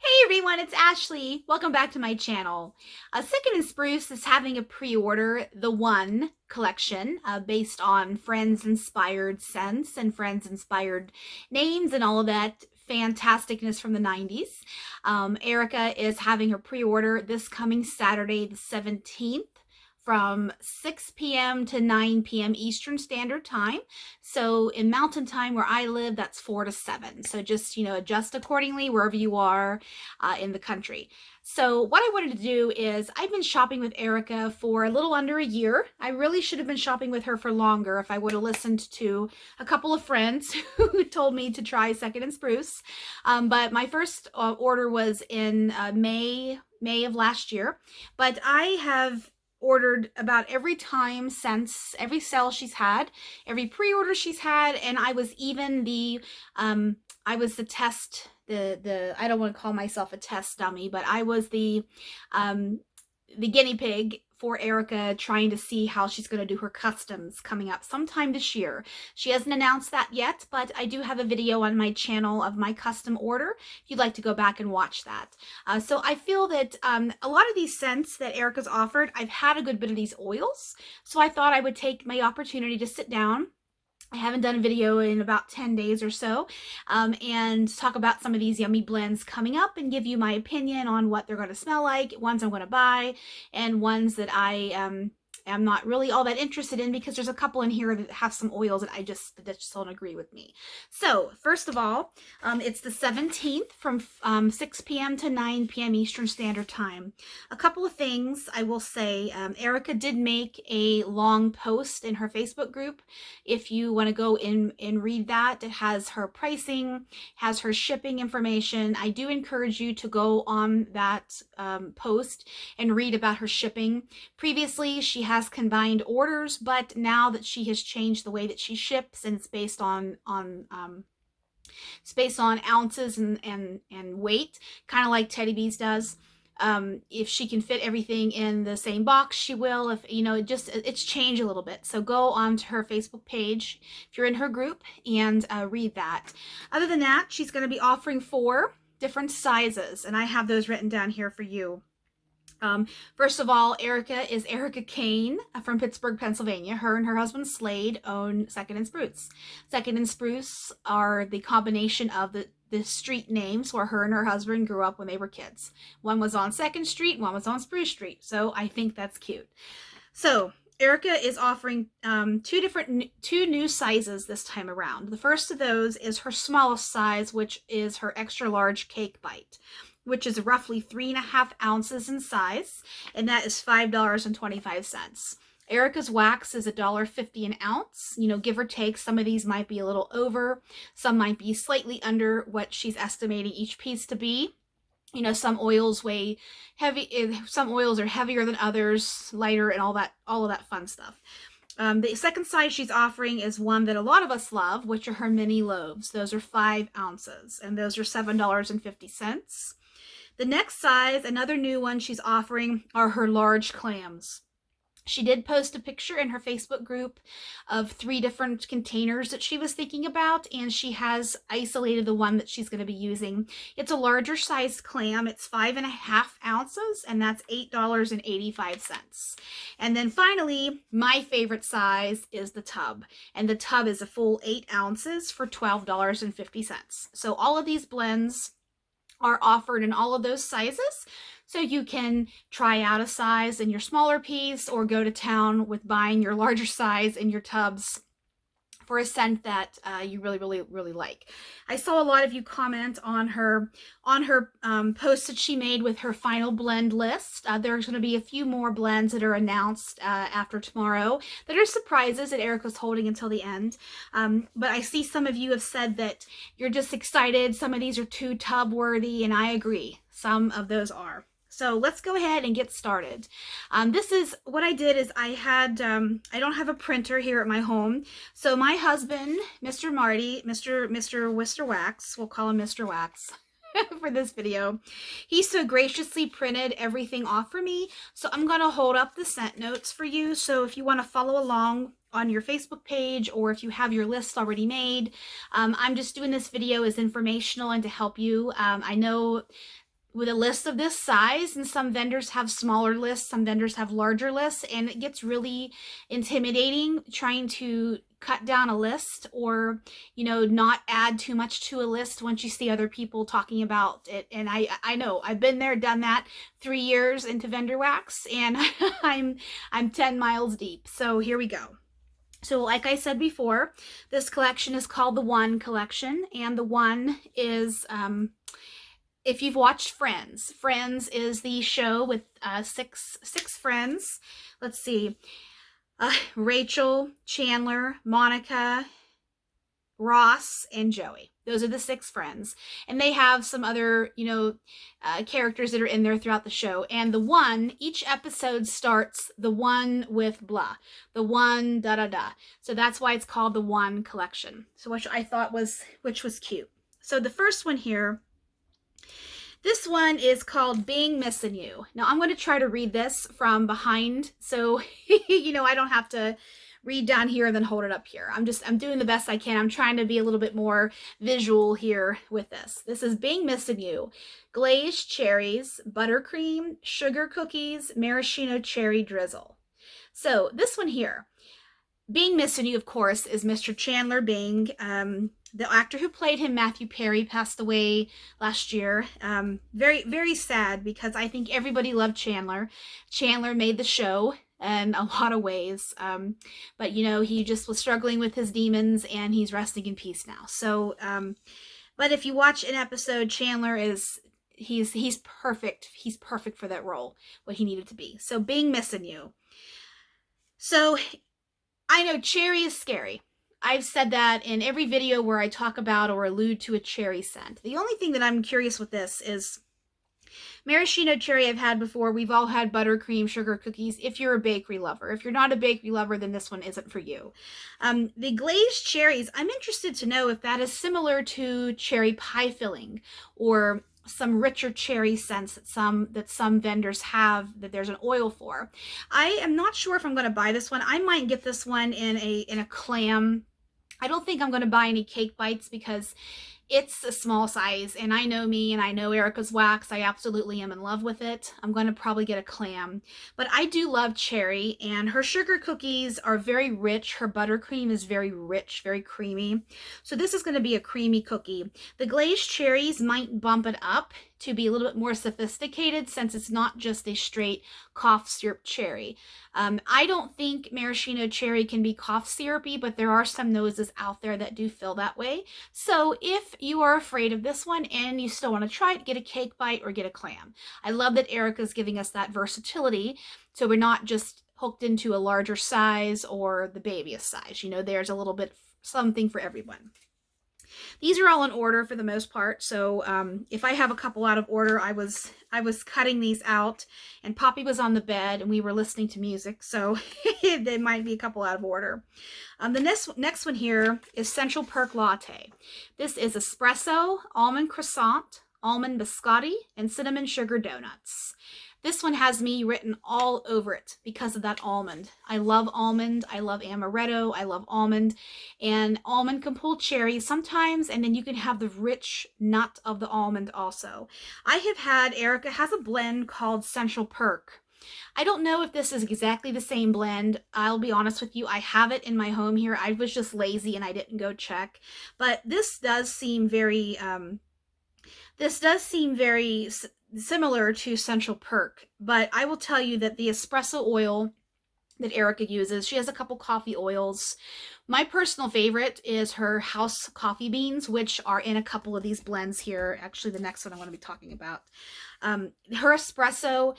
Hey everyone, it's Ashley. Welcome back to my channel. Second and Spruce is having a pre-order, the One collection, based on Friends-inspired scents and Friends-inspired names and all of that fantasticness from the 90s. Erica is having her pre-order this coming Saturday, the 17th. From 6 p.m. to 9 p.m. Eastern Standard Time. So in Mountain Time where I live, that's 4 to 7. So just, adjust accordingly wherever you are in the country. So what I wanted to do is I've been shopping with Erica for a little under a year. I really should have been shopping with her for longer if I would have listened to a couple of friends who told me to try Second and Spruce. But my first order was in May of last year. But I have ordered about every time since, every sale she's had, every pre-order she's had, and I was even I was the test, I don't want to call myself a test dummy, but I was the guinea pig for Erica, trying to see how she's going to do her customs coming up sometime this year. She hasn't announced that yet, but I do have a video on my channel of my custom order if you'd like to go back and watch that. So I feel that a lot of these scents that Erica's offered, I've had a good bit of these oils, so I thought I would take my opportunity to sit down. I haven't done a video in about 10 days or so, and talk about some of these yummy blends coming up and give you my opinion on what they're going to smell like, ones I'm going to buy, and ones that I am not really all that interested in because there's a couple in here that have some oils that just don't agree with me. So first of all, it's the 17th from 6 p.m. to 9 p.m. Eastern Standard Time. A couple of things I will say. Erica did make a long post in her Facebook group. If you want to go in and read that, it has her pricing, has her shipping information. I do encourage you to go on that post and read about her shipping. Previously, she has combined orders, but now that she has changed the way that she ships, and it's based on ounces and weight, kind of like Teddy Bees does. If she can fit everything in the same box, she will. If it's changed a little bit. So go onto her Facebook page if you're in her group and read that. Other than that, she's going to be offering 4 different sizes, and I have those written down here for you. First of all, Erica is Erica Kane from Pittsburgh, Pennsylvania. Her and her husband Slade own Second and Spruce. Second and Spruce are the combination of the street names where her and her husband grew up when they were kids. One was on 2nd Street, one was on Spruce Street. So I think that's cute. So Erica is offering two new sizes this time around. The first of those is her smallest size, which is her extra large cake bite, which is roughly 3.5 ounces in size, and that is $5.25. Erica's wax is $1.50 an ounce. Give or take, some of these might be a little over, some might be slightly under what she's estimating each piece to be. Some oils weigh heavy, some oils are heavier than others, lighter, and all of that fun stuff. The second size she's offering is one that a lot of us love, which are her mini loaves. Those are 5 ounces, and those are $7.50. The next size, another new one she's offering, are her large clams. She did post a picture in her Facebook group of 3 different containers that she was thinking about, and she has isolated the one that she's going to be using. It's a larger size clam. It's 5.5 ounces, and that's $8.85. And then finally, my favorite size is the tub, and the tub is a full 8 ounces for $12.50. So all of these blends are offered in all of those sizes, so you can try out a size in your smaller piece or go to town with buying your larger size in your tubs for a scent that you really like. I saw a lot of you comment on her post that she made with her final blend list. There's going to be a few more blends that are announced after tomorrow that are surprises that Erica's holding until the end. But I see some of you have said that you're just excited. Some of these are too tub worthy, and I agree. Some of those are. So let's go ahead and get started. This is what I did is I don't have a printer here at my home. So my husband, Mr. Marty, Mr. Wax, we'll call him Mr. Wax for this video. He so graciously printed everything off for me. So I'm going to hold up the scent notes for you. So if you want to follow along on your Facebook page, or if you have your list already made, I'm just doing this video as informational and to help you. I know with a list of this size, and some vendors have smaller lists, some vendors have larger lists, and it gets really intimidating trying to cut down a list, or not add too much to a list once you see other people talking about it. And I know I've been there, done that, 3 years into vendor wax, and I'm 10 miles deep. So here we go. So like I said before, this collection is called the One Collection, and the One is if you've watched Friends. Friends is the show with six friends. Let's see. Rachel, Chandler, Monica, Ross, and Joey. Those are the 6 friends. And they have some other, characters that are in there throughout the show. And the One, each episode starts the one with blah. The one da-da-da. So that's why it's called the One Collection. So which I thought was cute. So the first one here, this one is called Being Missing You. Now I'm going to try to read this from behind, so I don't have to read down here and then hold it up here. I'm doing the best I can. I'm trying to be a little bit more visual here with this. This is Being Missing You. Glazed cherries, buttercream, sugar cookies, maraschino cherry drizzle. So this one here, Being Missing You, of course, is Mr. Chandler Bing. The actor who played him, Matthew Perry, passed away last year. Very, very sad, because I think everybody loved Chandler. Chandler made the show in a lot of ways. But, he just was struggling with his demons, and he's resting in peace now. So, but if you watch an episode, Chandler he's perfect. He's perfect for that role, what he needed to be. So, Being Missing You. So, I know cherry is scary. I've said that in every video where I talk about or allude to a cherry scent. The only thing that I'm curious with this is maraschino cherry I've had before. We've all had buttercream, sugar cookies, if you're a bakery lover. If you're not a bakery lover, then this one isn't for you. The glazed cherries, I'm interested to know if that is similar to cherry pie filling, or some richer cherry scents that some vendors have, that there's an oil for. I am not sure if I'm going to buy this one. I might get this one in a clam. I don't think I'm going to buy any cake bites, because it's a small size, and I know me, and I know Erica's wax. I absolutely am in love with it. I'm going to probably get a clam, but I do love cherry, and her sugar cookies are very rich. Her buttercream is very rich, very creamy. So this is going to be a creamy cookie. The glazed cherries might bump it up to be a little bit more sophisticated, since it's not just a straight cough syrup cherry. I don't think maraschino cherry can be cough syrupy, but there are some noses out there that do feel that way. So if you are afraid of this one and you still want to try it, get a cake bite or get a clam. I love that Erica's giving us that versatility, so we're not just hooked into a larger size or the babyest size. There's a little bit something for everyone. These are all in order for the most part, so if I have a couple out of order, I was cutting these out, and Poppy was on the bed, and we were listening to music, so there might be a couple out of order. The next one here is Central Perk Latte. This is espresso, almond croissant, almond biscotti, and cinnamon sugar donuts. This one has me written all over it because of that almond. I love almond. I love amaretto. I love almond. And almond can pull cherry sometimes, and then you can have the rich nut of the almond also. I have had, Erica has a blend called Central Perk. I don't know if this is exactly the same blend. I'll be honest with you. I have it in my home here. I was just lazy and I didn't go check. But this does seem very similar to Central Perk, but I will tell you that the espresso oil that Erica uses, she has a couple coffee oils. My personal favorite is her house coffee beans, which are in a couple of these blends here. Actually, the next one I want to be talking about. Her espresso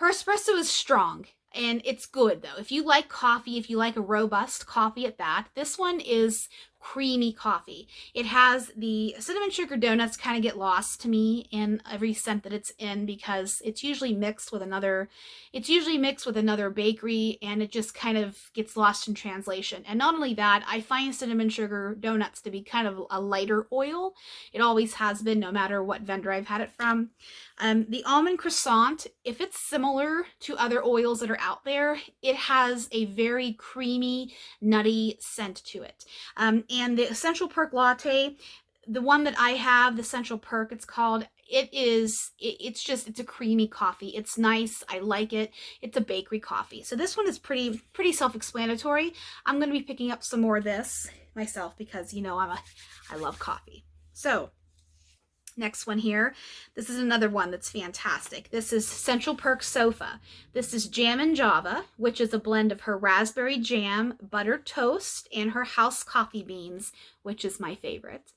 is strong, and it's good though. If you like coffee, if you like a robust coffee at that, this one is creamy coffee. It has the cinnamon sugar donuts kind of get lost to me in every scent that it's in, because it's usually mixed with another bakery, and it just kind of gets lost in translation. And not only that, I find cinnamon sugar donuts to be kind of a lighter oil. It always has been, no matter what vendor I've had it from. The almond croissant, if it's similar to other oils that are out there, it has a very creamy, nutty scent to it. And the Central Perk Latte, the one that I have, the Central Perk, it's called, it's a creamy coffee. It's nice. I like it. It's a bakery coffee. So this one is pretty self-explanatory. I'm going to be picking up some more of this myself because, you know, I love coffee. So next one here. This is another one that's fantastic. This is Central Perk Sofa. This is Jam and Java, which is a blend of her raspberry jam, buttered toast, and her house coffee beans, which is my favorite,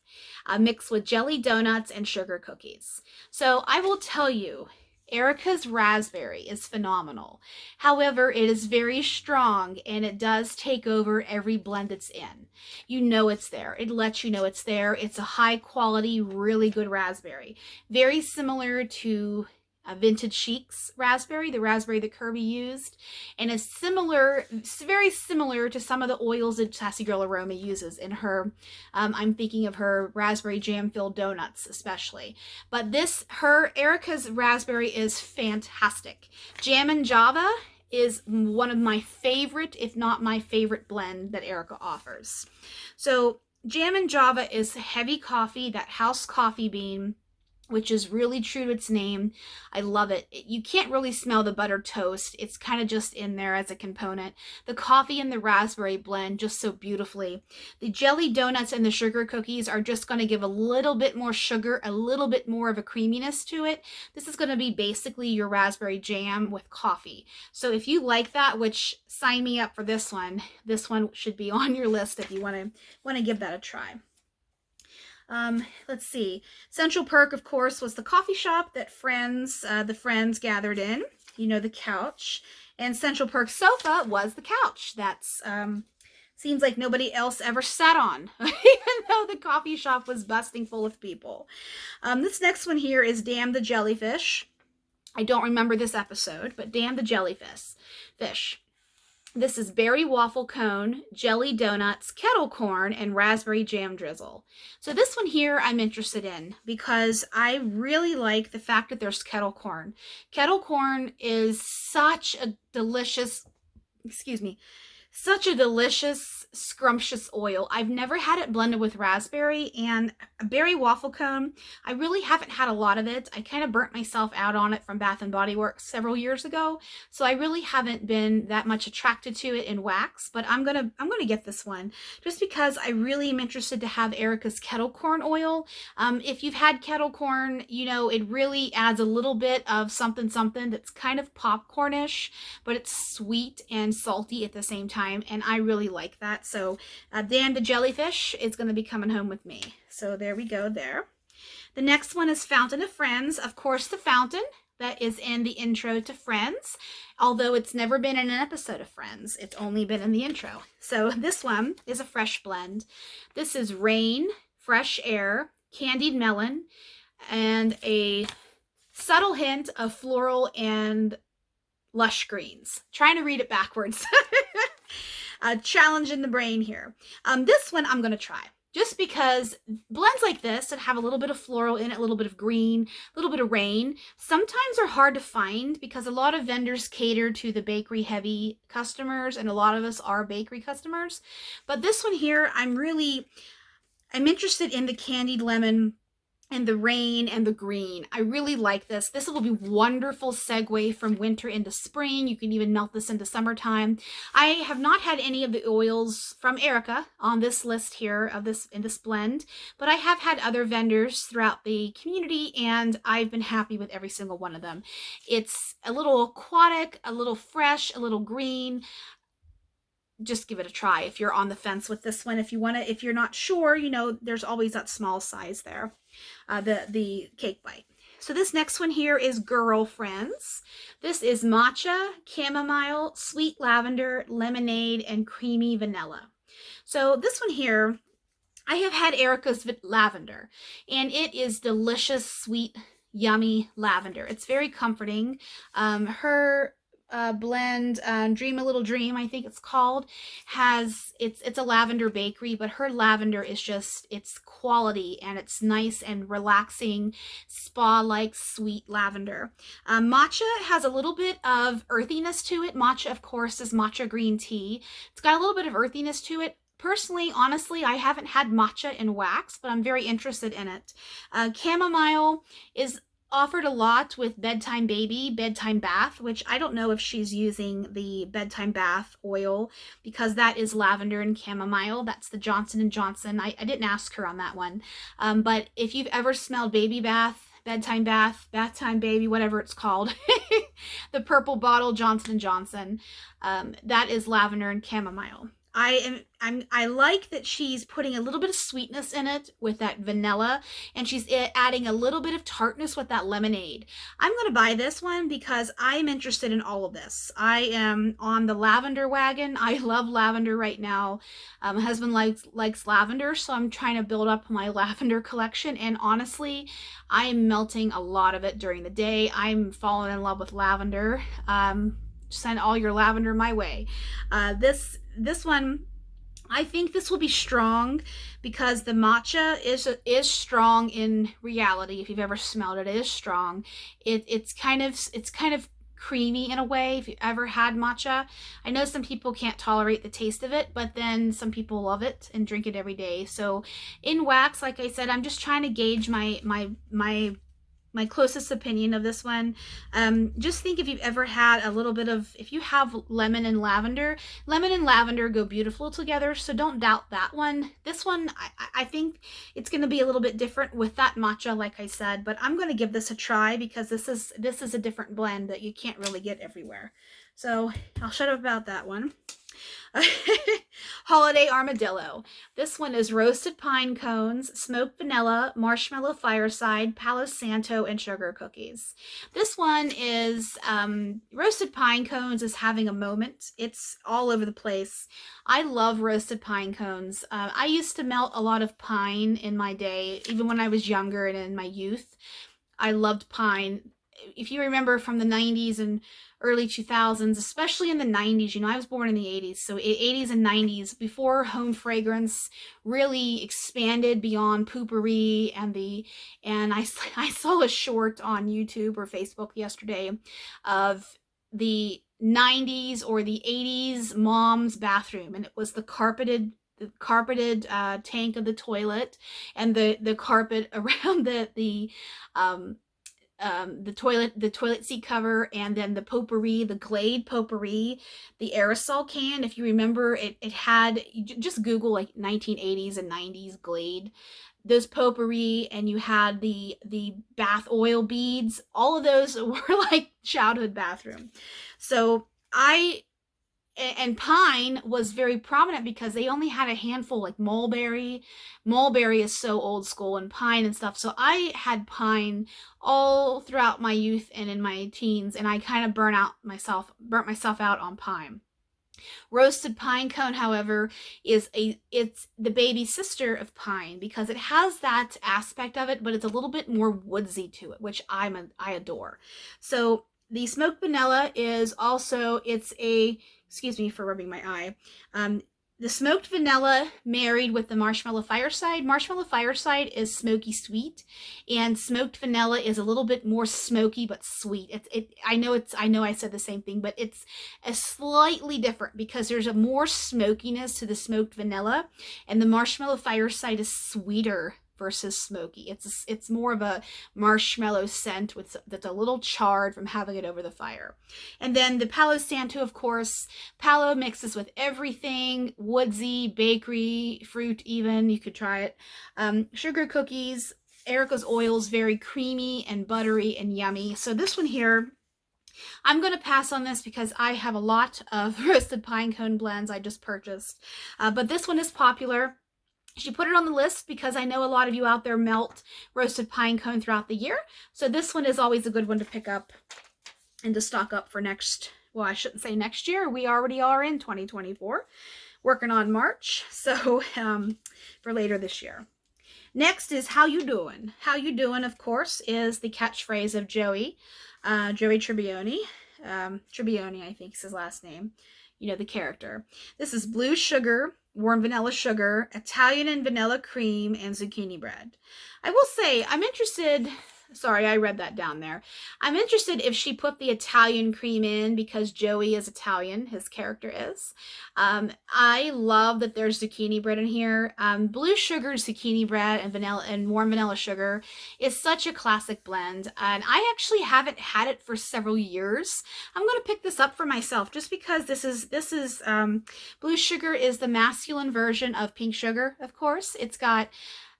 mixed with jelly donuts and sugar cookies. So I will tell you, Erica's raspberry is phenomenal. However, it is very strong and it does take over every blend it's in. You know it's there. It lets you know it's there. It's a high quality, really good raspberry. Very similar to Vintage Chic's raspberry, the raspberry that Kirby used, and is similar, very similar to some of the oils that Sassy Girl Aroma uses in her, I'm thinking of her raspberry jam filled donuts especially. But Erica's raspberry is fantastic. Jam and Java is one of my favorite, if not my favorite blend that Erica offers. So Jam and Java is heavy coffee, that house coffee bean, which is really true to its name. I love it. You can't really smell the buttered toast. It's kind of just in there as a component. The coffee and the raspberry blend just so beautifully. The jelly donuts and the sugar cookies are just going to give a little bit more sugar, a little bit more of a creaminess to it. This is going to be basically your raspberry jam with coffee. So if you like that, which sign me up for this one should be on your list if you want to give that a try. Let's see. Central Perk, of course, was the coffee shop that the friends gathered in. You know, the couch. And Central Perk Sofa was the couch. That's, seems like nobody else ever sat on, even though the coffee shop was busting full of people. This next one here is Damn the Jellyfish. I don't remember this episode, but Damn the Jellyfish. This is berry waffle cone, jelly donuts, kettle corn, and raspberry jam drizzle. So this one here I'm interested in because I really like the fact that there's kettle corn. Kettle corn is such a delicious, scrumptious oil. I've never had it blended with raspberry, and berry waffle cone, I really haven't had a lot of it. I kind of burnt myself out on it from Bath & Body Works several years ago, so I really haven't been that much attracted to it in wax, but I'm gonna get this one just because I really am interested to have Erica's kettle corn oil. If you've had kettle corn, you know it really adds a little bit of something that's kind of popcornish, but it's sweet and salty at the same time. And I really like that. So Dan the Jellyfish is going to be coming home with me. So there we go there. The next one is Fountain of Friends. Of course, the fountain that is in the intro to Friends, although it's never been in an episode of Friends. It's only been in the intro. So this one is a fresh blend. This is Rain, Fresh Air, Candied Melon, and a subtle hint of floral and lush greens. Trying to read it backwards. Challenge in the brain here. This one I'm going to try. Just because blends like this that have a little bit of floral in it, a little bit of green, a little bit of rain, sometimes are hard to find because a lot of vendors cater to the bakery heavy customers, and a lot of us are bakery customers. But this one here, I'm interested in the candied lemon and the rain and the green. I really like this. This will be wonderful segue from winter into spring. You can even melt this into summertime. I have not had any of the oils from Erica on this list here in this blend, but I have had other vendors throughout the community, and I've been happy with every single one of them. It's a little aquatic, a little fresh, a little green. Just give it a try if you're on the fence with this one. If you're not sure, you know, there's always that small size there, the cake bite. So this next one here is Girlfriends. This is matcha, chamomile, sweet lavender, lemonade, and creamy vanilla. So this one here, I have had Erica's lavender, and it is delicious, sweet, yummy lavender. It's very comforting. Her blend, Dream a Little Dream, I think it's called, it's a lavender bakery, but her lavender is just, it's quality, and it's nice and relaxing, spa-like sweet lavender. Matcha has a little bit of earthiness to it. Matcha, of course, is matcha green tea. It's got a little bit of earthiness to it, personally, honestly, I haven't had matcha in wax, but I'm very interested in it. Chamomile is offered a lot with bedtime baby, bedtime bath, which I don't know if she's using the bedtime bath oil because that is lavender and chamomile. That's the Johnson & Johnson. I didn't ask her on that one. But if you've ever smelled baby bath, bedtime bath, bath time baby, whatever it's called, the purple bottle Johnson & Johnson, that is lavender and chamomile. I like that she's putting a little bit of sweetness in it with that vanilla, and she's adding a little bit of tartness with that lemonade. I'm going to buy this one because I'm interested in all of this. I am on the lavender wagon. I love lavender right now. My husband likes lavender, so I'm trying to build up my lavender collection, and honestly, I'm melting a lot of it during the day. I'm falling in love with lavender. Send all your lavender my way. This one, I think this will be strong because the matcha is strong in reality. If you've ever smelled it, it is strong. It's kind of creamy in a way. If you ever had matcha, I know some people can't tolerate the taste of it, but then some people love it and drink it every day. So in wax, like I said, I'm just trying to gauge my closest opinion of this one. Just think if you've ever had a little bit of, if you have lemon and lavender go beautiful together, so don't doubt that one. This one, I think it's going to be a little bit different with that matcha, like I said, but I'm going to give this a try because this is a different blend that you can't really get everywhere. So I'll shut up about that one. Holiday Armadillo. This one is roasted pine cones, smoked vanilla, marshmallow fireside, Palo Santo, and sugar cookies. This one is roasted pine cones is having a moment. It's all over the place. I love roasted pine cones. I used to melt a lot of pine in my day, even when I was younger and in my youth. I loved pine. If you remember from the 90s and early 2000s, especially in the 90s, you know, I was born in the 80s, so 80s and 90s, before home fragrance really expanded beyond poopery and I saw a short on YouTube or Facebook yesterday of the 90s or the 80s mom's bathroom, and it was the carpeted tank of the toilet and the carpet around the toilet seat cover, and then the potpourri, the Glade potpourri, the aerosol can. If you remember, it had, just Google like 1980s and 90s Glade, those potpourri, and you had the bath oil beads. All of those were like childhood bathroom. So and pine was very prominent because they only had a handful, like mulberry. Mulberry is so old school, and pine and stuff. So I had pine all throughout my youth and in my teens, and I kind of burnt myself out on pine. Roasted pine cone, however, it's the baby sister of pine because it has that aspect of it, but it's a little bit more woodsy to it, which I adore. So the smoked vanilla is also, excuse me for rubbing my eye. The smoked vanilla married with the marshmallow fireside. Marshmallow fireside is smoky sweet, and smoked vanilla is a little bit more smoky but sweet. I know I said the same thing, but it's a slightly different because there's a more smokiness to the smoked vanilla, and the marshmallow fireside is sweeter versus smoky. It's more of a marshmallow scent that's a little charred from having it over the fire. And then the Palo Santo, of course, Palo mixes with everything, woodsy, bakery, fruit even, you could try it. Sugar cookies, Erica's oils, very creamy and buttery and yummy. So this one here, I'm going to pass on this because I have a lot of roasted pine cone blends I just purchased. But this one is popular. She put it on the list because I know a lot of you out there melt roasted pine cone throughout the year. So this one is always a good one to pick up and to stock up for well, I shouldn't say next year. We already are in 2024, working on March. So for later this year. Next is how you doing? How you doing, of course, is the catchphrase of Joey Tribbiani. Tribbiani, I think is his last name. You know, the character. This is blue sugar, warm vanilla sugar, Italian and vanilla cream, and zucchini bread. I will say, I'm interested, Sorry, I read that down there. I'm interested if she put the Italian cream in because Joey is Italian, his character is. I love that there's zucchini bread in here. Blue sugar zucchini bread and vanilla and warm vanilla sugar is such a classic blend, and I actually haven't had it for several years. I'm gonna pick this up for myself just because this is blue sugar is the masculine version of pink sugar. Of course, it's got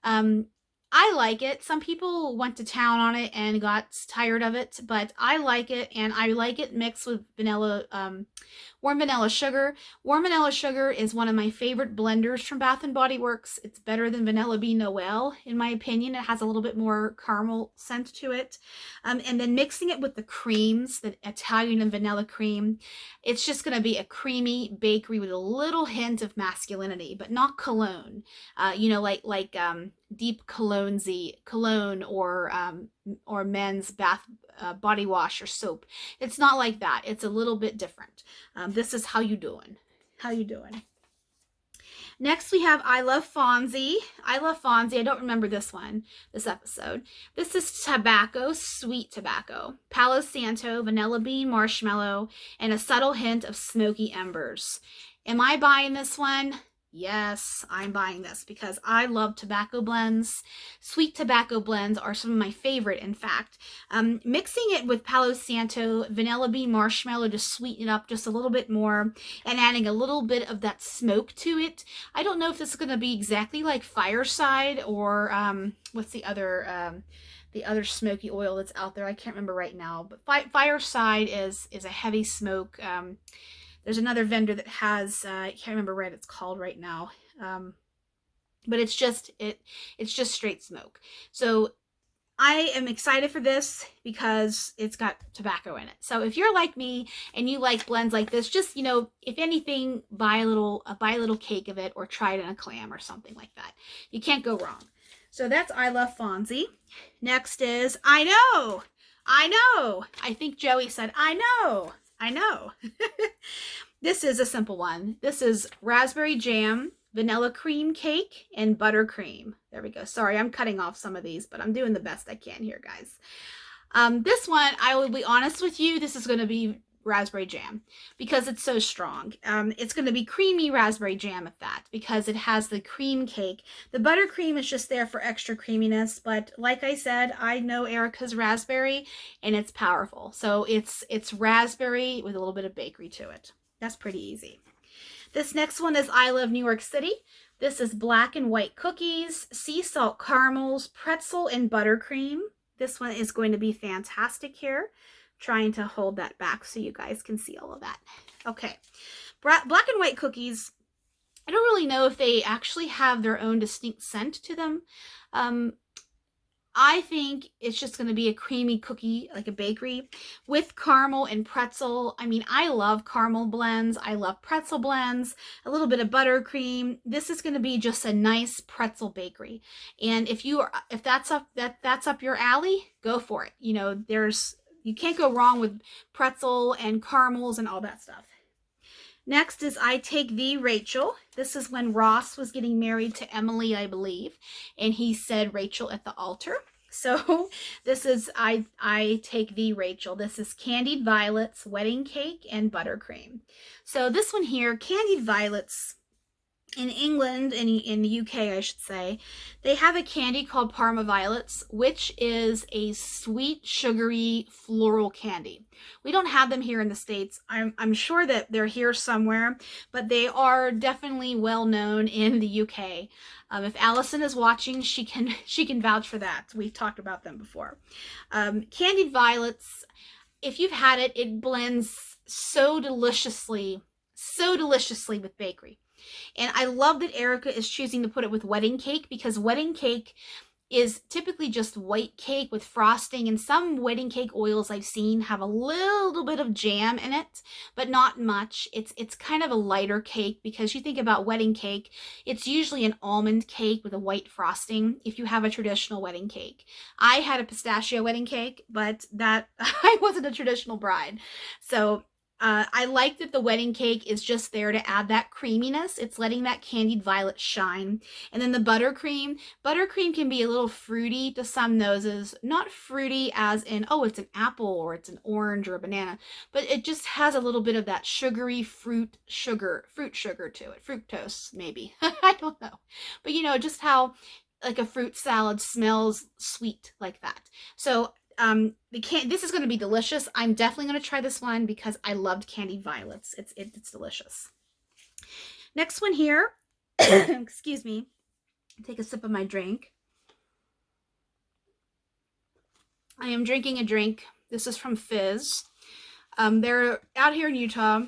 um, I like it. Some people went to town on it and got tired of it, but I like it, and I like it mixed with vanilla, warm vanilla sugar. Warm vanilla sugar is one of my favorite blenders from Bath and Body Works. It's better than Vanilla Bean Noel, in my opinion. It has a little bit more caramel scent to it. And then mixing it with the creams, the Italian and vanilla cream, it's just going to be a creamy bakery with a little hint of masculinity, but not cologne. You know, like deep cologne or men's bath body wash or soap. It's not like that. It's a little bit different. This is how you doing. How you doing? Next we have I Love Fonzie. I Love Fonzie. I don't remember this episode. This is tobacco, sweet tobacco, Palo Santo, vanilla bean, marshmallow, and a subtle hint of smoky embers. Am I buying this one? Yes, I'm buying this because I love tobacco blends. Sweet tobacco blends are some of my favorite, in fact. Mixing it with Palo Santo, vanilla bean, marshmallow to sweeten it up just a little bit more and adding a little bit of that smoke to it. I don't know if this is going to be exactly like Fireside or what's the other smoky oil that's out there. I can't remember right now, but Fireside is a heavy smoke. There's another vendor that has, I can't remember what it's called right now, but it's just straight smoke. So I am excited for this because it's got tobacco in it. So if you're like me and you like blends like this, just, you know, if anything, buy a little cake of it or try it in a clam or something like that. You can't go wrong. So that's I Love Fonzie. Next is I Know. I think Joey said, I know. This is a simple one. This is raspberry jam, vanilla cream cake, and buttercream. There we go. Sorry, I'm cutting off some of these, but I'm doing the best I can here, guys. This one, I will be honest with you, this is going to be raspberry jam because it's so strong. It's going to be creamy raspberry jam at that because it has the cream cake. The buttercream is just there for extra creaminess, but like I said, I know Erica's raspberry and it's powerful. So it's raspberry with a little bit of bakery to it. That's pretty easy. This next one is I Love New York City. This is black and white cookies, sea salt caramels, pretzel, and buttercream. This one is going to be fantastic here. Trying to hold that back so you guys can see all of that. Okay, black and white cookies, I don't really know if they actually have their own distinct scent to them. I think it's just going to be a creamy cookie, like a bakery, with caramel and pretzel. I mean, I love caramel blends. I love pretzel blends, a little bit of buttercream. This is going to be just a nice pretzel bakery. And if that's up your alley, go for it. You know, you can't go wrong with pretzel and caramels and all that stuff. Next is I Take Thee, Rachel. This is when Ross was getting married to Emily, I believe, and he said Rachel at the altar. So this is I Take Thee, Rachel. This is candied violets, wedding cake, and buttercream. So this one here, candied violets, in England, in the UK, I should say, they have a candy called Parma Violets, which is a sweet, sugary, floral candy. We don't have them here in the States. I'm sure that they're here somewhere, but they are definitely well known in the UK. If Allison is watching, she can vouch for that. We've talked about them before. Candied Violets, if you've had it, it blends so deliciously with bakery. And I love that Erica is choosing to put it with wedding cake because wedding cake is typically just white cake with frosting, and some wedding cake oils I've seen have a little bit of jam in it, but not much. It's kind of a lighter cake because you think about wedding cake, it's usually an almond cake with a white frosting if you have a traditional wedding cake. I had a pistachio wedding cake, but that I wasn't a traditional bride. So I like that the wedding cake is just there to add that creaminess. It's letting that candied violet shine. And then the buttercream. Buttercream can be a little fruity to some noses. Not fruity as in, oh, it's an apple or it's an orange or a banana. But it just has a little bit of that sugary fruit sugar to it. Fructose, maybe. I don't know. But you know, just how like a fruit salad smells sweet like that. So this is going to be delicious. I'm definitely going to try this one because I loved candied violets. It's delicious. Next one here. Excuse me. Take a sip of my drink. I am drinking a drink. This is from Fizz. They're out here in Utah.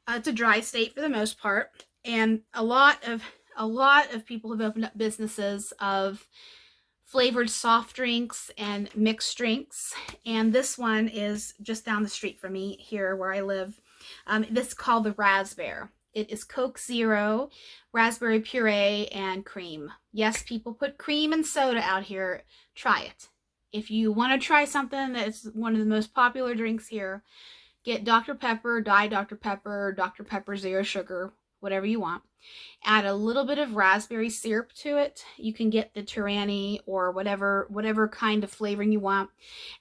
It's a dry state for the most part, and a lot of people have opened up businesses of flavored soft drinks and mixed drinks, and this one is just down the street from me here where I live. This is called the Raspberry. It is Coke Zero, raspberry puree, and cream. Yes, people put cream and soda out here. Try it. If you want to try something that's one of the most popular drinks here, get Dr. Pepper, Diet Dr. Pepper, Dr. Pepper Zero Sugar, whatever you want. Add a little bit of raspberry syrup to it. You can get the Tyranny or whatever kind of flavoring you want.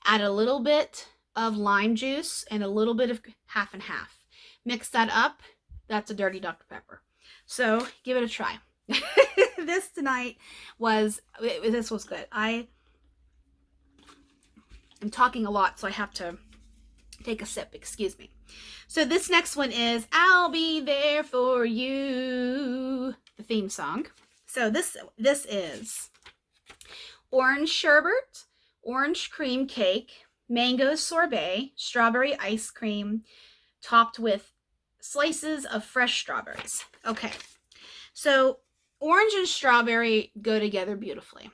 Add a little bit of lime juice and a little bit of half and half. Mix that up. That's a dirty Dr. Pepper. So give it a try. This was good. I'm talking a lot, so I have to take a sip. Excuse me. So this next one is I'll Be There For You, the theme song. So this is orange sherbet, orange cream cake, mango sorbet, strawberry ice cream, topped with slices of fresh strawberries. Okay, so orange and strawberry go together beautifully.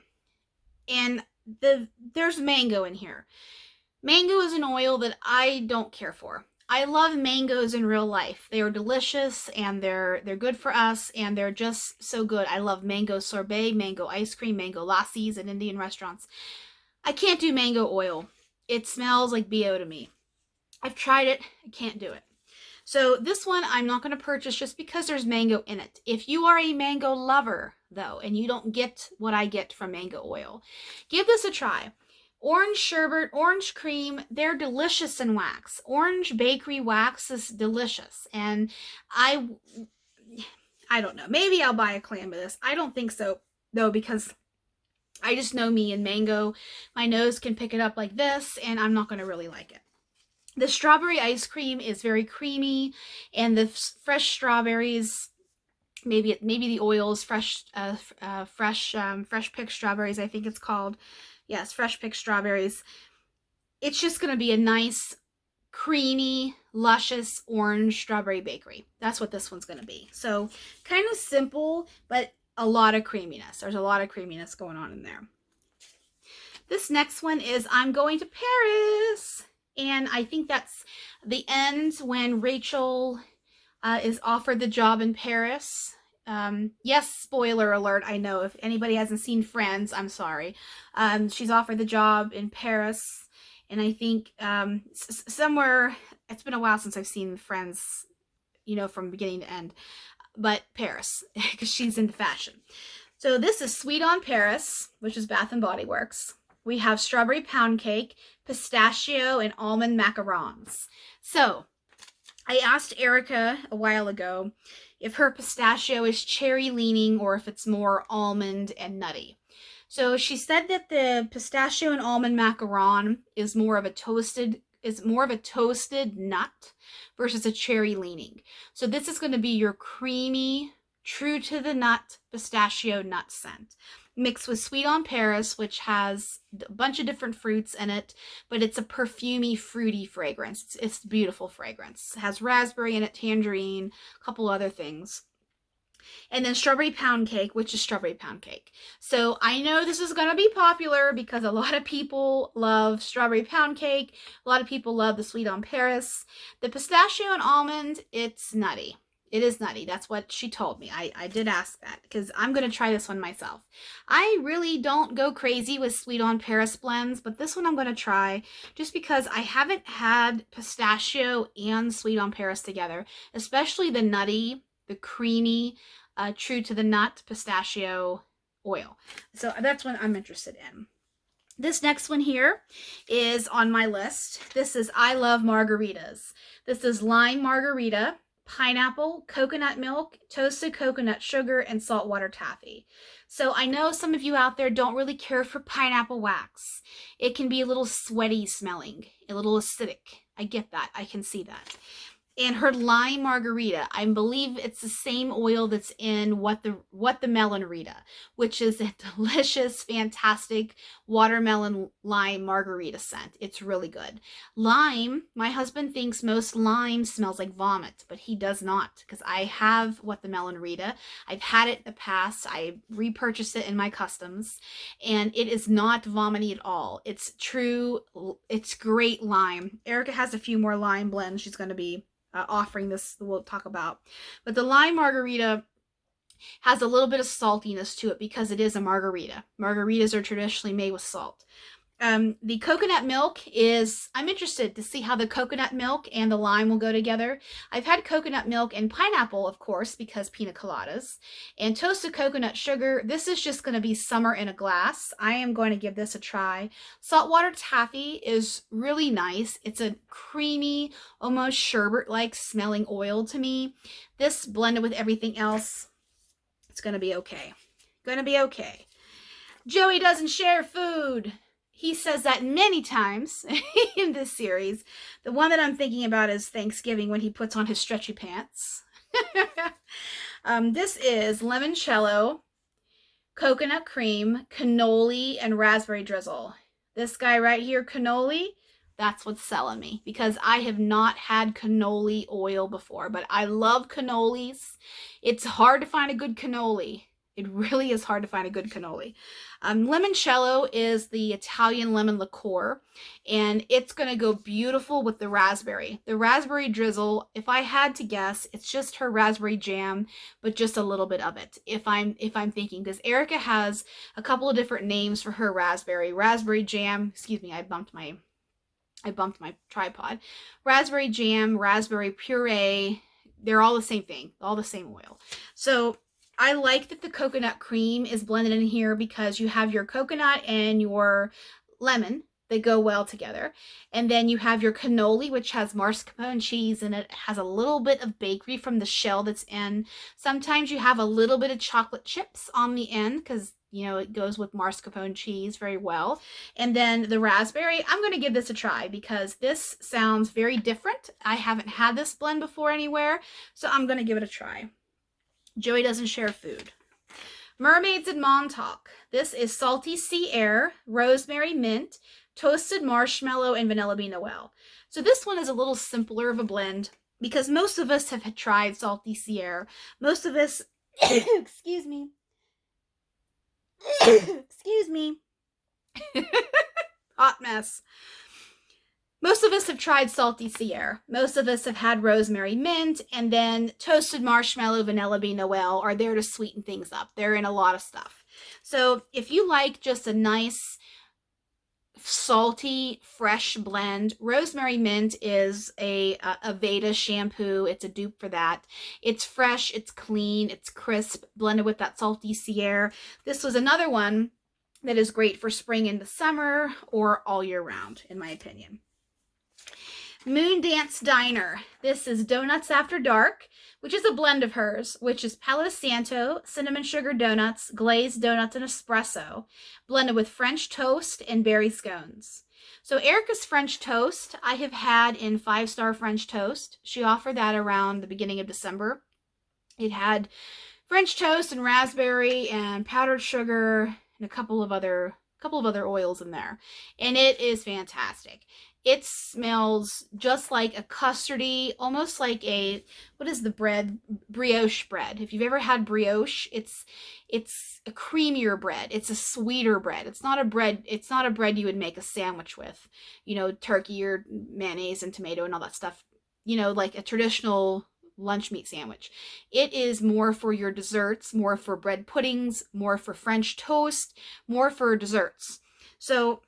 And there's mango in here. Mango is an oil that I don't care for. I love mangoes in real life. They are delicious and they're good for us and they're just so good. I love mango sorbet, mango ice cream, mango lassis at Indian restaurants. I can't do mango oil. It smells like BO to me. I've tried it. I can't do it. So this one I'm not going to purchase just because there's mango in it. If you are a mango lover, though, and you don't get what I get from mango oil, give this a try. Orange sherbet, orange cream, they're delicious in wax. Orange bakery wax is delicious. And I don't know. Maybe I'll buy a clam of this. I don't think so, though, because I just know me and mango. My nose can pick it up like this, and I'm not going to really like it. The strawberry ice cream is very creamy, and the fresh strawberries, maybe the oil is fresh picked strawberries, I think it's called. Yes, fresh picked strawberries. It's just going to be a nice, creamy, luscious orange strawberry bakery. That's what this one's going to be. So kind of simple, but a lot of creaminess. There's a lot of creaminess going on in there. This next one is I'm Going to Paris. And I think that's the end when Rachel is offered the job in Paris. Yes, spoiler alert, I know. If anybody hasn't seen Friends, I'm sorry. She's offered the job in Paris. And I think somewhere, it's been a while since I've seen Friends, you know, from beginning to end. But Paris, because she's into fashion. So this is Sweet on Paris, which is Bath & Body Works. We have strawberry pound cake, pistachio, and almond macarons. So I asked Erica a while ago if her pistachio is cherry leaning or if it's more almond and nutty. So she said that the pistachio and almond macaron is more of a toasted nut versus a cherry leaning. So this is going to be your creamy, true to the nut pistachio nut scent. Mixed with Sweet on Paris, which has a bunch of different fruits in it, but it's a perfumey, fruity fragrance. It's beautiful fragrance. It has raspberry in it, tangerine, a couple other things. And then strawberry pound cake, which is strawberry pound cake. So I know this is going to be popular because a lot of people love strawberry pound cake. A lot of people love the Sweet on Paris. The pistachio and almond, it's nutty. It is nutty. That's what she told me. I did ask that because I'm going to try this one myself. I really don't go crazy with Sweet on Paris blends, but this one I'm going to try just because I haven't had pistachio and Sweet on Paris together, especially the nutty, the creamy, true to the nut pistachio oil. So that's what I'm interested in. This next one here is on my list. This is I Love Margaritas. This is lime margarita, pineapple, coconut milk, toasted coconut sugar, and saltwater taffy. So I know some of you out there don't really care for pineapple wax. It can be a little sweaty smelling, a little acidic. I get that. I can see that. And her lime margarita, I believe it's the same oil that's in What the Melon Rita, which is a delicious, fantastic watermelon lime margarita scent. It's really good. Lime, my husband thinks most lime smells like vomit, but he does not, because I have What the Melon Rita. I've had it in the past. I repurchased it in my customs, and it is not vomity at all. It's true. It's great lime. Erica has a few more lime blends she's going to be offering this we'll talk about. But the lime margarita has a little bit of saltiness to it because it is a margarita. Margaritas are traditionally made with salt. The coconut milk is, I'm interested to see how the coconut milk and the lime will go together. I've had coconut milk and pineapple, of course, because pina coladas. And toasted coconut sugar, this is just going to be summer in a glass. I am going to give this a try. Saltwater taffy is really nice. It's a creamy, almost sherbet-like smelling oil to me. This blended with everything else, it's going to be okay. Going to be okay. Joey doesn't share food. He says that many times in this series. The one that I'm thinking about is Thanksgiving when he puts on his stretchy pants. This is limoncello, coconut cream, cannoli, and raspberry drizzle. This guy right here, cannoli, that's what's selling me because I have not had cannoli oil before, but I love cannolis. It's hard to find a good cannoli. It really is hard to find a good cannoli. Limoncello is the Italian lemon liqueur, and it's going to go beautiful with the raspberry. The raspberry drizzle, if I had to guess, it's just her raspberry jam, but just a little bit of it, if I'm thinking, because Erica has a couple of different names for her raspberry jam. Excuse me, I bumped my tripod. Raspberry jam, raspberry puree, they're all the same thing, all the same oil. So I like that the coconut cream is blended in here because you have your coconut and your lemon that go well together. And then you have your cannoli, which has mascarpone cheese and it has a little bit of bakery from the shell that's in. Sometimes you have a little bit of chocolate chips on the end because, you know, it goes with mascarpone cheese very well. And then the raspberry, I'm going to give this a try because this sounds very different. I haven't had this blend before anywhere, so I'm going to give it a try. Joey doesn't share food. Mermaids in Montauk. This is salty sea air, rosemary mint, toasted marshmallow, and vanilla bean Noel. So this one is a little simpler of a blend because most of us have tried salty sea air. Most of us, excuse me, excuse me, hot mess. Most of us have tried salty sea air. Most of us have had rosemary mint, and then toasted marshmallow, vanilla bean Noel are there to sweeten things up. They're in a lot of stuff. So if you like just a nice, salty, fresh blend, rosemary mint is a Veda shampoo. It's a dupe for that. It's fresh, it's clean, it's crisp, blended with that salty sea air. This was another one that is great for spring into summer or all year round, in my opinion. Moon Dance Diner. This is Donuts After Dark, which is a blend of hers, which is Palo Santo, cinnamon sugar donuts, glazed donuts, and espresso, blended with French toast and berry scones. So Erica's French toast, I have had in 5-Star French Toast. She offered that around the beginning of December. It had French toast and raspberry and powdered sugar and a couple of other oils in there, and it is fantastic. It smells just like a custardy, almost like what is the bread? Brioche bread. If you've ever had brioche, it's a creamier bread. It's a sweeter bread. It's not a bread you would make a sandwich with, you know, turkey or mayonnaise and tomato and all that stuff, you know, like a traditional lunch meat sandwich. It is more for your desserts, more for bread puddings, more for French toast, more for desserts. So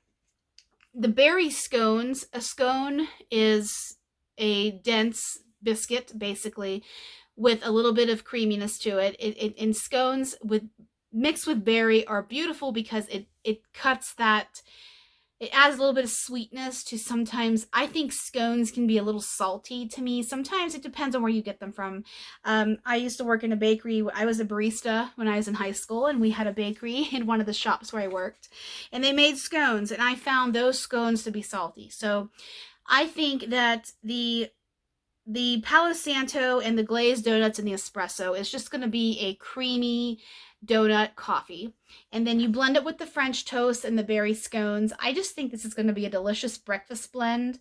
the berry scones, a scone is a dense biscuit, basically, with a little bit of creaminess to it. And scones mixed with berry are beautiful because it cuts that. It adds a little bit of sweetness to sometimes. I think scones can be a little salty to me. Sometimes it depends on where you get them from. I used to work in a bakery. I was a barista when I was in high school, and we had a bakery in one of the shops where I worked. And they made scones, and I found those scones to be salty. So I think that the Palo Santo and the glazed donuts and the espresso is just going to be a creamy donut coffee. And then you blend it with the French toast and the berry scones. I just think this is going to be a delicious breakfast blend.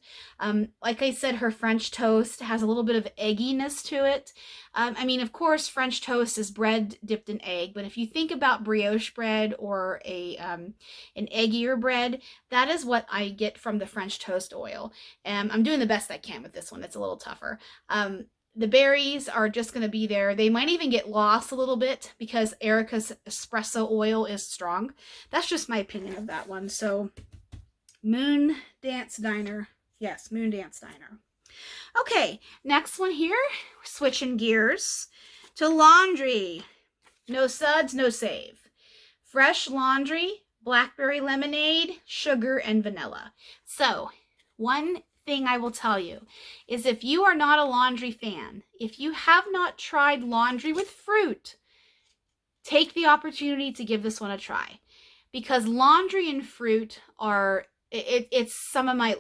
Like I said, her French toast has a little bit of egginess to it. I mean, of course, French toast is bread dipped in egg, but if you think about brioche bread or an eggier bread, that is what I get from the French toast oil. I'm doing the best I can with this one. It's a little tougher. The berries are just going to be there. They might even get lost a little bit because Erica's espresso oil is strong. That's just my opinion of that one. So, Moon Dance Diner. Yes, Moon Dance Diner. Okay, next one here. We're switching gears to laundry. No suds, no save. Fresh laundry, blackberry lemonade, sugar, and vanilla. So, one thing I will tell you is if you are not a laundry fan, if you have not tried laundry with fruit, take the opportunity to give this one a try, because laundry and fruit are, it's some of my,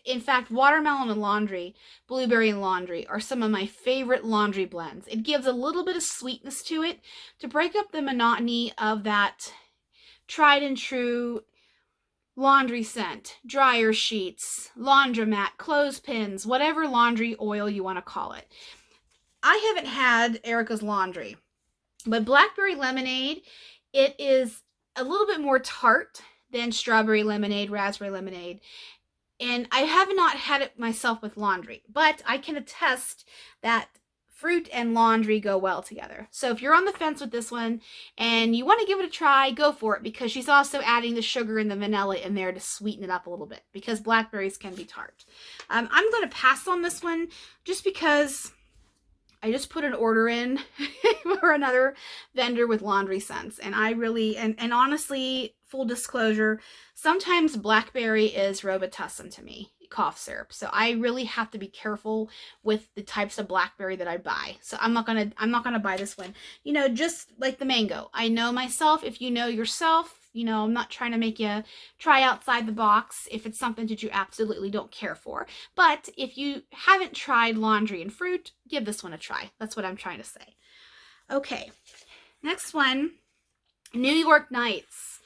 in fact, watermelon and laundry, blueberry and laundry are some of my favorite laundry blends. It gives a little bit of sweetness to it to break up the monotony of that tried and true laundry scent, dryer sheets, laundromat, clothespins, whatever laundry oil you want to call it. I haven't had Erica's laundry, but blackberry lemonade, it is a little bit more tart than strawberry lemonade, raspberry lemonade. And I have not had it myself with laundry, but I can attest that fruit and laundry go well together. So if you're on the fence with this one and you want to give it a try, go for it, because she's also adding the sugar and the vanilla in there to sweeten it up a little bit, because blackberries can be tart. I'm going to pass on this one just because I just put an order in for another vendor with laundry scents, and I really, and honestly, full disclosure, sometimes blackberry is Robitussin to me, cough syrup. So I really have to be careful with the types of blackberry that I buy. So I'm not gonna buy this one. You know, just like the mango. I know myself. If you know yourself, you know, I'm not trying to make you try outside the box if it's something that you absolutely don't care for. But if you haven't tried laundry and fruit, give this one a try. That's what I'm trying to say. Okay, next one, New York Nights.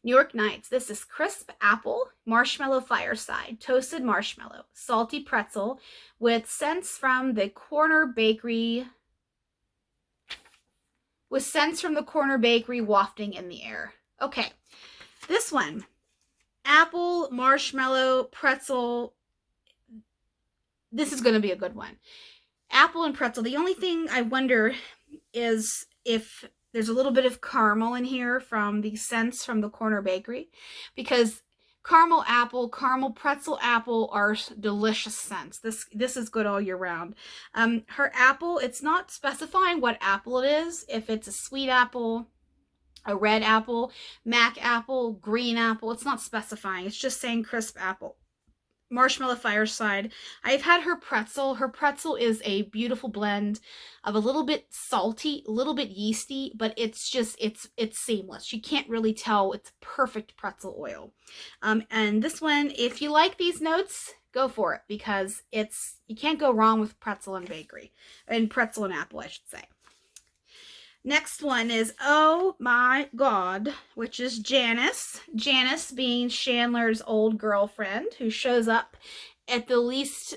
New York Nights. This is crisp apple, marshmallow fireside, toasted marshmallow, salty pretzel with scents from the corner bakery, wafting in the air. Okay, this one, apple, marshmallow, pretzel. This is going to be a good one. Apple and pretzel. The only thing I wonder is if there's a little bit of caramel in here from the scents from the corner bakery, because caramel apple, caramel pretzel apple are delicious scents. This is good all year round. Her apple, it's not specifying what apple it is, if it's a sweet apple, a red apple, mac apple, green apple. It's not specifying. It's just saying crisp apple. Marshmallow fireside. I've had her pretzel. Her pretzel is a beautiful blend of a little bit salty, a little bit yeasty, but it's just, it's seamless. You can't really tell. It's perfect pretzel oil. And this one, if you like these notes, go for it, because you can't go wrong with pretzel and bakery, and pretzel and apple, I should say. Next one is Oh My God, which is Janice. Janice being Chandler's old girlfriend who shows up at the least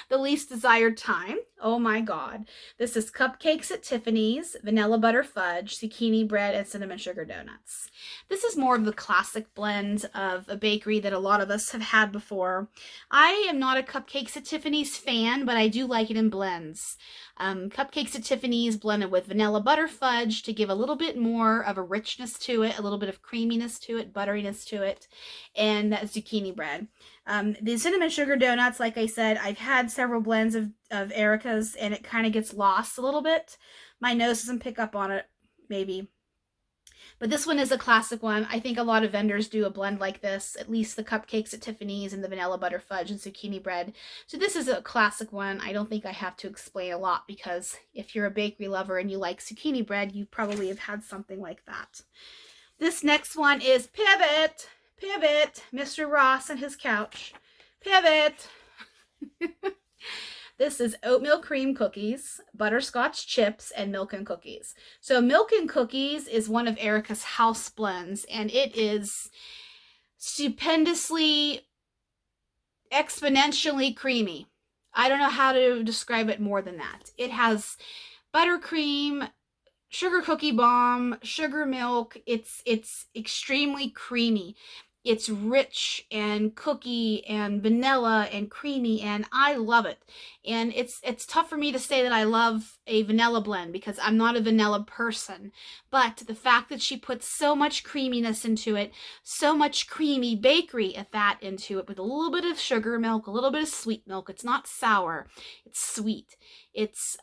The Least Desired Time. Oh my God. This is Cupcakes at Tiffany's, Vanilla Butter Fudge, Zucchini Bread, and Cinnamon Sugar Donuts. This is more of the classic blend of a bakery that a lot of us have had before. I am not a Cupcakes at Tiffany's fan, but I do like it in blends. Cupcakes at Tiffany's blended with vanilla butter fudge to give a little bit more of a richness to it, a little bit of creaminess to it, butteriness to it, and that zucchini bread. The cinnamon sugar donuts, like I said, I've had several blends of Erica's, and it kind of gets lost a little bit. My nose doesn't pick up on it, maybe. But this one is a classic one. I think a lot of vendors do a blend like this, at least the Cupcakes at Tiffany's and the vanilla butter fudge and zucchini bread. So this is a classic one. I don't think I have to explain a lot, because if you're a bakery lover and you like zucchini bread, you probably have had something like that. This next one is Pivot. Pivot. Mr. Ross and his couch. Pivot. This is oatmeal cream cookies, butterscotch chips, and milk and cookies. So milk and cookies is one of Erica's house blends, and it is stupendously, exponentially creamy. I don't know how to describe it more than that. It has buttercream, sugar cookie bomb, sugar milk. It's extremely creamy. It's rich and cookie and vanilla and creamy, and I love it. And it's tough for me to say that I love a vanilla blend, because I'm not a vanilla person. But the fact that she puts so much creaminess into it, so much creamy bakery at that into it, with a little bit of sugar milk, a little bit of sweet milk. It's not sour, it's sweet. It's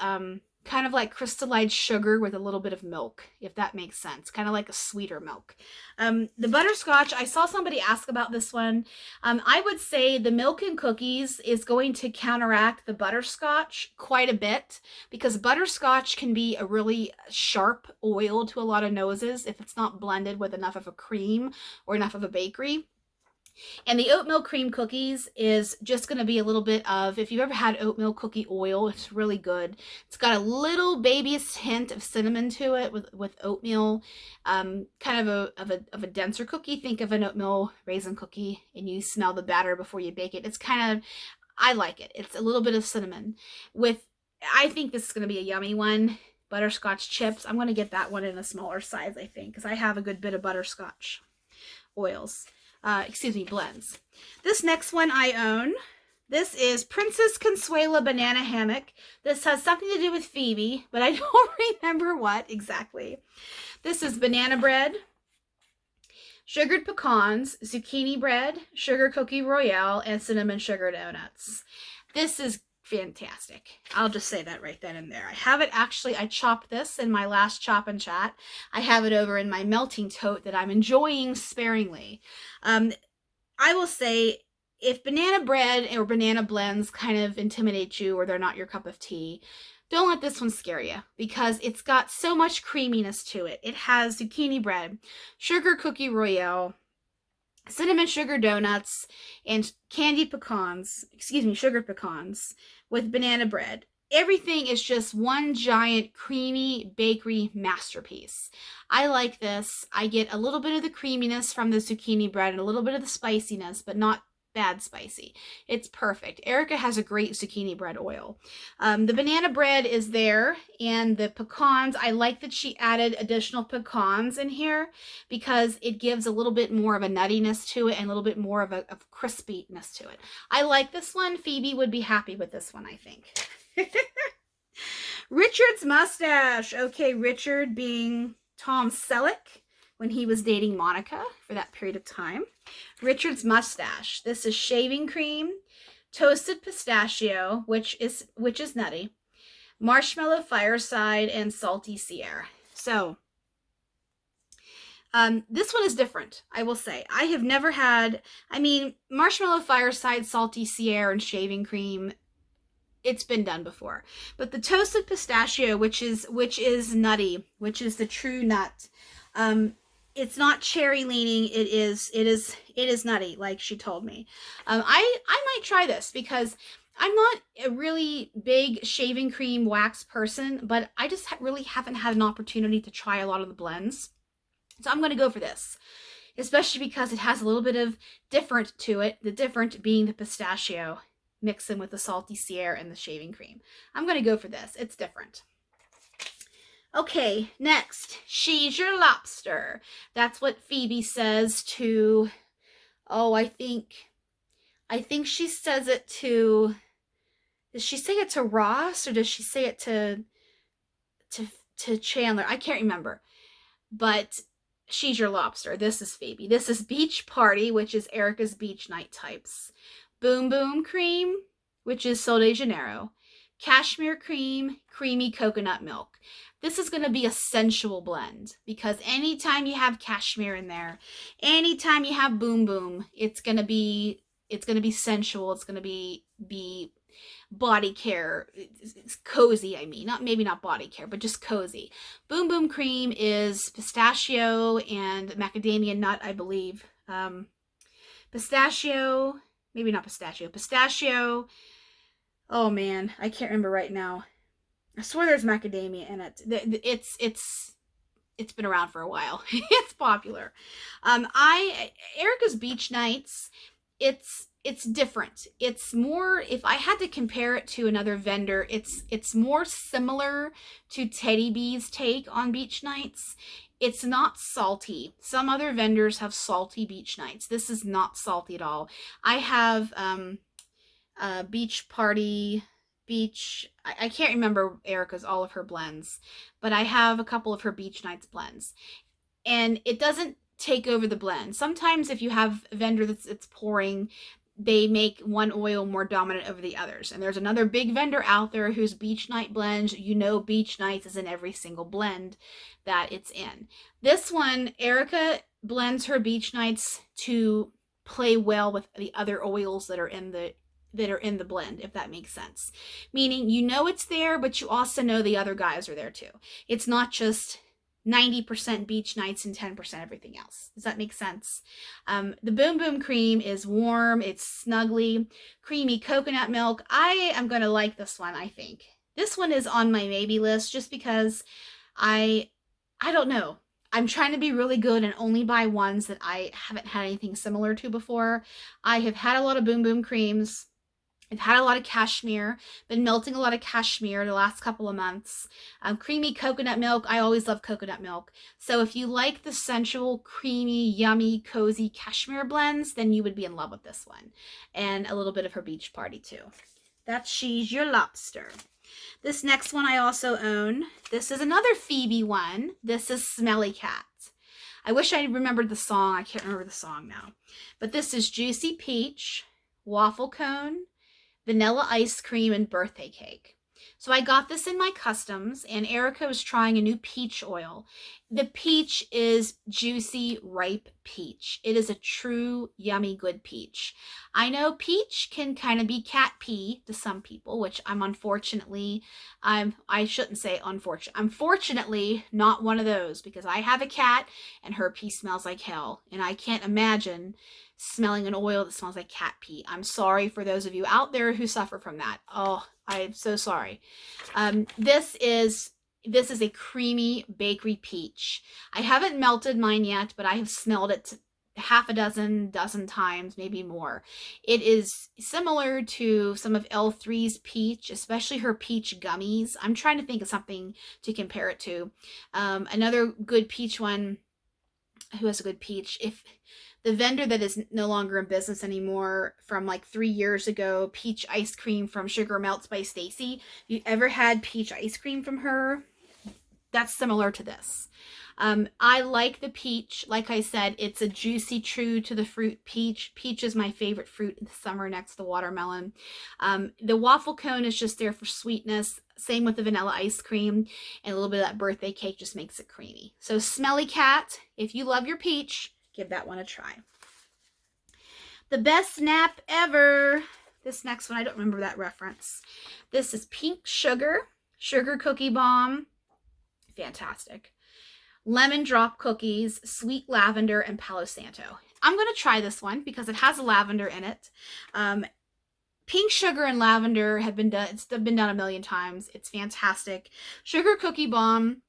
kind of like crystallized sugar with a little bit of milk, if that makes sense. Kind of like a sweeter milk. The butterscotch, I saw somebody ask about this one. I would say the milk and cookies is going to counteract the butterscotch quite a bit, because butterscotch can be a really sharp oil to a lot of noses if it's not blended with enough of a cream or enough of a bakery. And the oatmeal cream cookies is just going to be a little bit of, if you've ever had oatmeal cookie oil, it's really good. It's got a little baby's hint of cinnamon to it with oatmeal, kind of a denser cookie. Think of an oatmeal raisin cookie, and you smell the batter before you bake it. It's kind of, I like it. It's a little bit of cinnamon. I think this is going to be a yummy one. Butterscotch chips. I'm going to get that one in a smaller size, I think, because I have a good bit of butterscotch oils. Blends. This next one I own. This is Princess Consuela Banana Hammock. This has something to do with Phoebe, but I don't remember what exactly. This is banana bread, sugared pecans, zucchini bread, sugar cookie royale, and cinnamon sugar donuts. This is fantastic. I'll just say that right then and there. I have it actually, I chopped this in my last chop and chat. I have it over in my melting tote that I'm enjoying sparingly. I will say, if banana bread or banana blends kind of intimidate you, or they're not your cup of tea, don't let this one scare you, because it's got so much creaminess to it. It has zucchini bread, sugar cookie royale, cinnamon sugar donuts, and sugared pecans with banana bread. Everything is just one giant creamy bakery masterpiece. I like this. I get a little bit of the creaminess from the zucchini bread and a little bit of the spiciness, but not bad spicy. It's perfect. Erica has a great zucchini bread oil. The banana bread is there, and the pecans, I like that she added additional pecans in here, because it gives a little bit more of a nuttiness to it and a little bit more of crispiness to it. I like this one. Phoebe would be happy with this one, I think. Richard's mustache. Okay, Richard being Tom Selleck when he was dating Monica for that period of time. Richard's mustache. This is shaving cream, toasted pistachio, which is nutty, marshmallow fireside, and salty Sierra. So this one is different, I will say. I have never had, marshmallow fireside, salty Sierra, and shaving cream, it's been done before. But the toasted pistachio, which is nutty, which is the true nut, it's not cherry leaning. It is nutty, like she told me. I might try this, because I'm not a really big shaving cream wax person, but I just really haven't had an opportunity to try a lot of the blends. So I'm going to go for this, especially because it has a little bit of different to it. The different being the pistachio. mix in with the salty Sierra and the shaving cream. I'm going to go for this. It's different. Okay, next, she's your lobster. That's what Phoebe says to, oh, I think she says it to, does she say it to Ross or does she say it to Chandler? I can't remember. But she's your lobster. This is Phoebe. This is Beach Party, which is Erica's beach night types. Boom Boom Cream, which is Sol de Janeiro. Cashmere Cream, creamy coconut milk. This is going to be a sensual blend because anytime you have cashmere in there, anytime you have Boom Boom, it's going to be sensual. It's going to be body care. It's cozy, I mean. Maybe not body care, but just cozy. Boom Boom Cream is pistachio and macadamia nut, I believe. Pistachio, maybe not pistachio. Pistachio. Oh man, I can't remember right now. I swear there's macadamia in it. It's been around for a while. It's popular. Erica's Beach Nights, it's different. It's more, if I had to compare it to another vendor, it's more similar to Teddy B's take on Beach Nights. It's not salty. Some other vendors have salty Beach Nights. This is not salty at all. I have Beach Party, I can't remember Erica's, all of her blends, but I have a couple of her Beach Nights blends. And it doesn't take over the blend. Sometimes if you have a vendor that's pouring, they make one oil more dominant over the others. And there's another big vendor out there whose Beach Night blends, Beach Nights is in every single blend that it's in. This one, Erica blends her Beach Nights to play well with the other oils that are in the blend, if that makes sense. Meaning, it's there, but you also know the other guys are there too. It's not just 90% Beach Nights and 10% everything else. Does that make sense? The Boom Boom Cream is warm. It's snuggly, creamy coconut milk. I am going to like this one, I think. This one is on my maybe list just because I don't know. I'm trying to be really good and only buy ones that I haven't had anything similar to before. I have had a lot of Boom Boom Creams. I've had a lot of cashmere, been melting a lot of cashmere the last couple of months. Creamy coconut milk. I always love coconut milk. So if you like the sensual, creamy, yummy, cozy cashmere blends, then you would be in love with this one. And a little bit of her Beach Party too. That's She's Your Lobster. This next one I also own. This is another Phoebe one. This is Smelly Cat. I wish I remembered the song. I can't remember the song now. But this is Juicy Peach, Waffle Cone, Vanilla Ice Cream, and Birthday Cake. So I got this in my customs, and Erica was trying a new peach oil. The peach is juicy, ripe peach. It is a true, yummy, good peach. I know peach can kind of be cat pee to some people, which unfortunately not one of those, because I have a cat and her pee smells like hell, and I can't imagine smelling an oil that smells like cat pee. I'm sorry for those of you out there who suffer from that. Oh, I'm so sorry. This is a creamy bakery peach. I haven't melted mine yet, but I have smelled it half a dozen times, maybe more. It is similar to some of L3's peach, especially her peach gummies. I'm trying to think of something to compare it to. Another good peach one. Who has a good peach? If the vendor that is no longer in business anymore from like 3 years ago, peach ice cream from Sugar Melts by Stacy. You ever had peach ice cream from her? That's similar to this. I like the peach. Like I said, it's a juicy, true to the fruit peach. Peach is my favorite fruit in the summer next to watermelon. The waffle cone is just there for sweetness. Same with the vanilla ice cream, and a little bit of that birthday cake just makes it creamy. So Smelly Cat, if you love your peach, give that one a try. The best snap ever. This next one, I don't remember that reference. This is Pink Sugar, Sugar Cookie Bomb. Fantastic. Lemon Drop Cookies, Sweet Lavender, and Palo Santo. I'm going to try this one because it has lavender in it. Pink sugar and lavender have been done. It's been done a million times. It's fantastic. Sugar Cookie Bomb.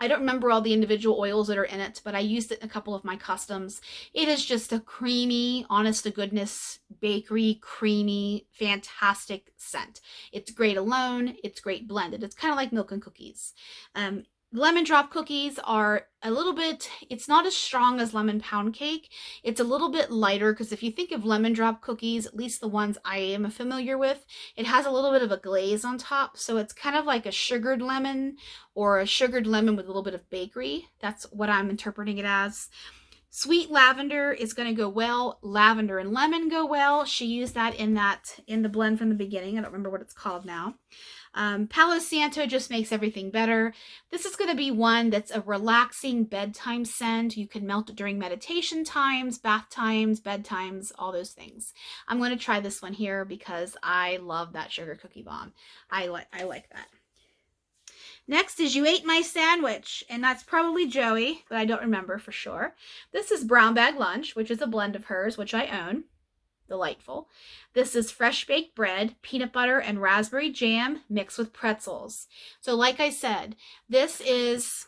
I don't remember all the individual oils that are in it, but I used it in a couple of my customs. It is just a creamy, honest to goodness, bakery, creamy, fantastic scent. It's great alone. It's great blended. It's kind of like milk and cookies. Lemon drop cookies are a little bit, it's not as strong as lemon pound cake. It's a little bit lighter because if you think of lemon drop cookies, at least the ones I am familiar with, it has a little bit of a glaze on top. So it's kind of like a sugared lemon or a sugared lemon with a little bit of bakery. That's what I'm interpreting it as. Sweet lavender is going to go well. Lavender and lemon go well. She used that in the blend from the beginning. I don't remember what it's called now. Palo Santo just makes everything better. This is going to be one that's a relaxing bedtime scent. You can melt it during meditation times, bath times, bedtimes, all those things. I'm going to try this one here because I love that sugar cookie bomb. I like that. Next is You Ate My Sandwich, and that's probably Joey, but I don't remember for sure. This is Brown Bag Lunch, which is a blend of hers, which I own. Delightful. This is fresh baked bread, peanut butter, and raspberry jam mixed with pretzels. So like I said, this is,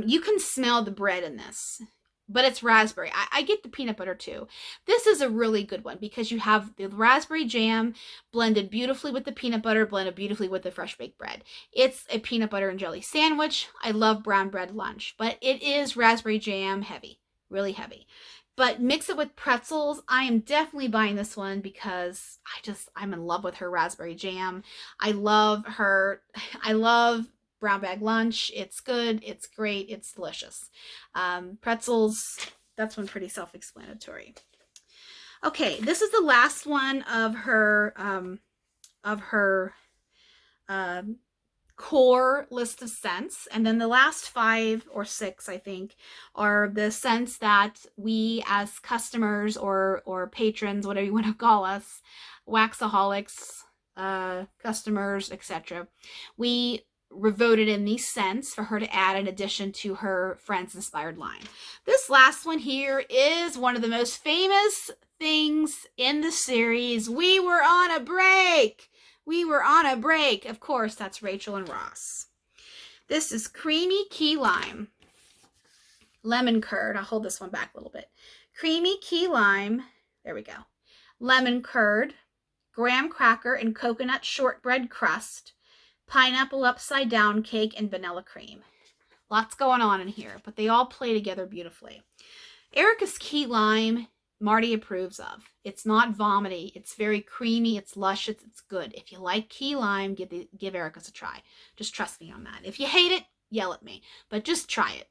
you can smell the bread in this, but it's raspberry. I get the peanut butter too. This is a really good one because you have the raspberry jam blended beautifully with the peanut butter, blended beautifully with the fresh baked bread. It's a peanut butter and jelly sandwich. I love brown bread lunch, but it is raspberry jam heavy, really heavy. But mix it with pretzels. I am definitely buying this one because I'm in love with her raspberry jam. I love Brown Bag Lunch. It's good. It's great. It's delicious. Pretzels, that's one pretty self-explanatory. Okay, this is the last one of her core list of scents, and then the last 5 or 6 I think are the scents that we as customers or patrons, whatever you want to call us, waxaholics, customers, etc., we voted in these scents for her to add in addition to her Friends inspired line. This last one here is one of the most famous things in the series. We were on a break. We were on a break. Of course, that's Rachel and Ross. This is Creamy Key Lime. Lemon curd. I'll hold this one back a little bit. Creamy Key Lime. There we go. Lemon curd. Graham cracker and coconut shortbread crust. Pineapple upside down cake and vanilla cream. Lots going on in here, but they all play together beautifully. Erica's Key Lime, Marty approves of. It's not vomity. It's very creamy. It's luscious. It's good. If you like key lime, give Erica's a try. Just trust me on that. If you hate it, yell at me. But just try it.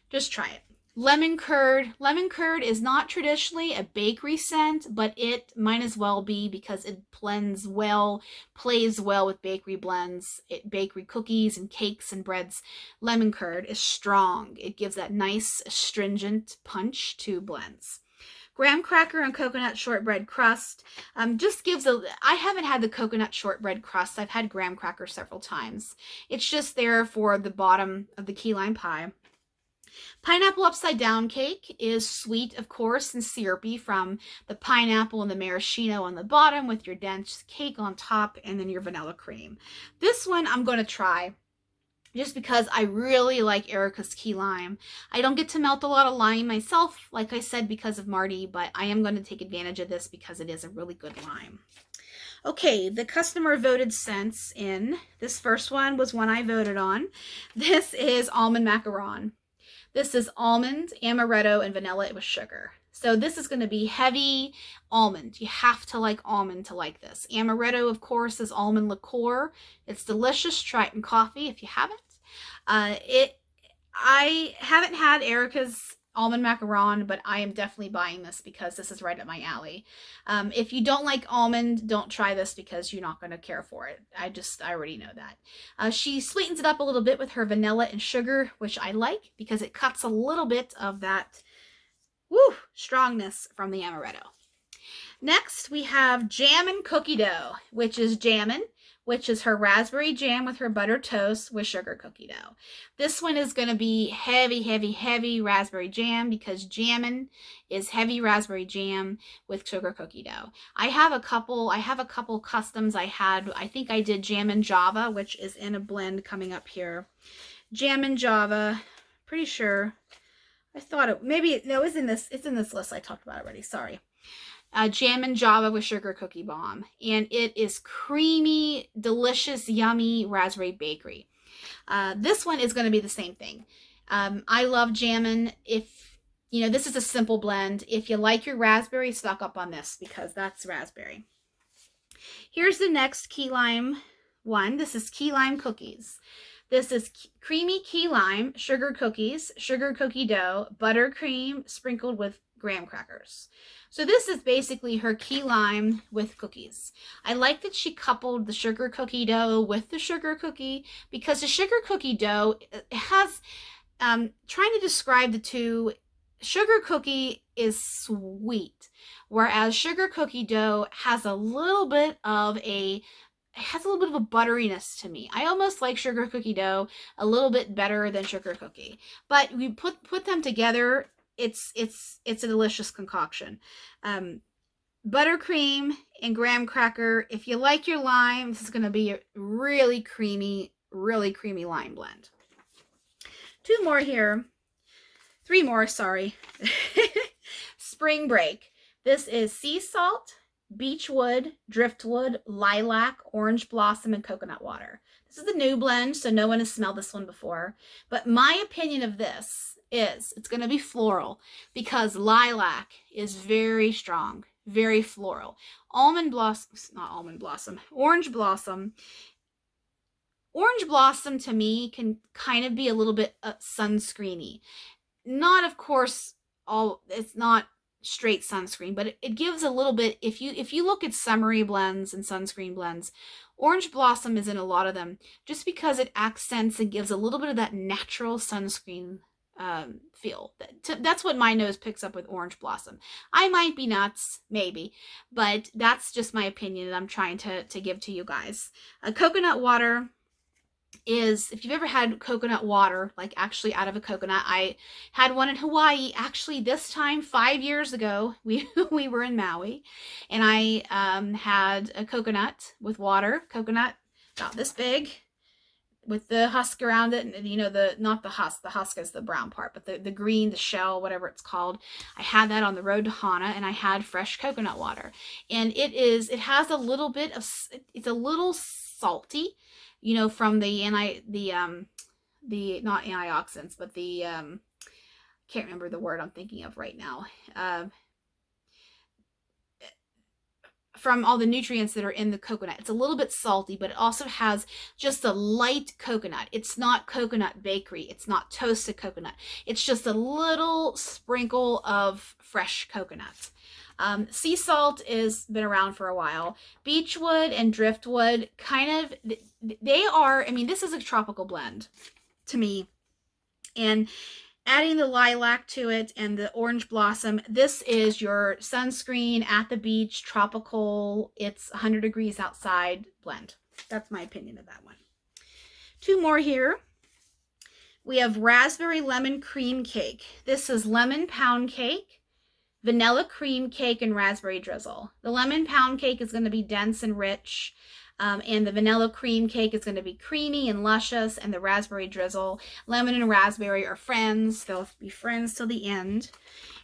Just try it. Lemon curd. Lemon curd is not traditionally a bakery scent, but it might as well be because it blends well, plays well with bakery blends, bakery cookies and cakes and breads. Lemon curd is strong. It gives that nice astringent punch to blends. Graham cracker and coconut shortbread crust just gives I haven't had the coconut shortbread crust. I've had graham cracker several times. It's just there for the bottom of the key lime pie. Pineapple upside down cake is sweet, of course, and syrupy from the pineapple and the maraschino on the bottom with your dense cake on top and then your vanilla cream. This one I'm going to try just because I really like Erica's Key Lime. I don't get to melt a lot of lime myself, like I said, because of Marty, but I am going to take advantage of this because it is a really good lime. Okay, the customer voted scents in. This first one was one I voted on. This is almond macaron. This is almond, amaretto, and vanilla with sugar. So this is going to be heavy almond. You have to like almond to like this. Amaretto, of course, is almond liqueur. It's delicious. Try it in coffee if you haven't. I haven't had Erica's almond macaron, but I am definitely buying this because this is right up my alley. If you don't like almond, don't try this because you're not going to care for it. I already know that. She sweetens it up a little bit with her vanilla and sugar, which I like because it cuts a little bit of that strongness from the amaretto. Next, we have Jammin' Cookie Dough, which is Jammin', which is her raspberry jam with her butter toast with sugar cookie dough. This one is going to be heavy, heavy, heavy raspberry jam because Jammin' is heavy raspberry jam with sugar cookie dough. I have a couple customs I think I did Jammin' Java, which is in a blend coming up here. Jam and Java. Pretty sure. I thought it, maybe, no, it's in this list. I talked about it already. Sorry. Jam and Java with Sugar Cookie Bomb. And it is creamy, delicious, yummy raspberry bakery. This one is going to be the same thing. I love jammin'. If, you know, this is a simple blend. If you like your raspberry, stock up on this because that's raspberry. Here's the next key lime one. This is key lime cookies. This is creamy key lime, sugar cookies, sugar cookie dough, buttercream sprinkled with graham crackers. So this is basically her key lime with cookies. I like that she coupled the sugar cookie dough with the sugar cookie because the sugar cookie dough has, trying to describe the two, sugar cookie is sweet, whereas sugar cookie dough has a little bit of a butteriness to me. I almost like sugar cookie dough a little bit better than sugar cookie. But we put them together, it's a delicious concoction. Buttercream and graham cracker. If you like your lime, this is going to be a really creamy lime blend. 2 more here. 3 more, sorry. Spring Break. This is sea salt, beechwood, driftwood, lilac, orange blossom, and coconut water. This is a new blend, so no one has smelled this one before. But my opinion of this is it's going to be floral because lilac is very strong, very floral. Orange blossom. Orange blossom to me can kind of be a little bit sunscreeny. Not, of course, it's not straight sunscreen, but it gives a little bit. If you look at summery blends and sunscreen blends, orange blossom is in a lot of them just because it accents and gives a little bit of that natural sunscreen feel. That's what my nose picks up with orange blossom. I might be nuts, maybe, but that's just my opinion that I'm trying to give to you guys. Coconut water is, if you've ever had coconut water, like actually out of a coconut. I had one in Hawaii, actually this time 5 years ago. We were in Maui, and I had a coconut with water, coconut about this big, with the husk around it, and you know, not the husk is the brown part, but the green, the shell, whatever it's called. I had that on the road to Hana, and I had fresh coconut water, and it has a little bit of, it's a little salty, you know, from the not antioxidants, but the can't remember the word I'm thinking of right now. From all the nutrients that are in the coconut. It's a little bit salty, but it also has just a light coconut. It's not coconut bakery. It's not toasted coconut. It's just a little sprinkle of fresh coconut. Sea salt has been around for a while. Beechwood and driftwood, kind of, they are, I mean, this is a tropical blend to me. And adding the lilac to it and the orange blossom, this is your sunscreen at the beach, tropical, it's 100 degrees outside blend. That's my opinion of that one. 2 more here. We have raspberry lemon cream cake. This is lemon pound cake, vanilla cream cake, and raspberry drizzle. The lemon pound cake is going to be dense and rich. And the vanilla cream cake is going to be creamy and luscious, and the raspberry drizzle, lemon and raspberry are friends. They'll be friends till the end.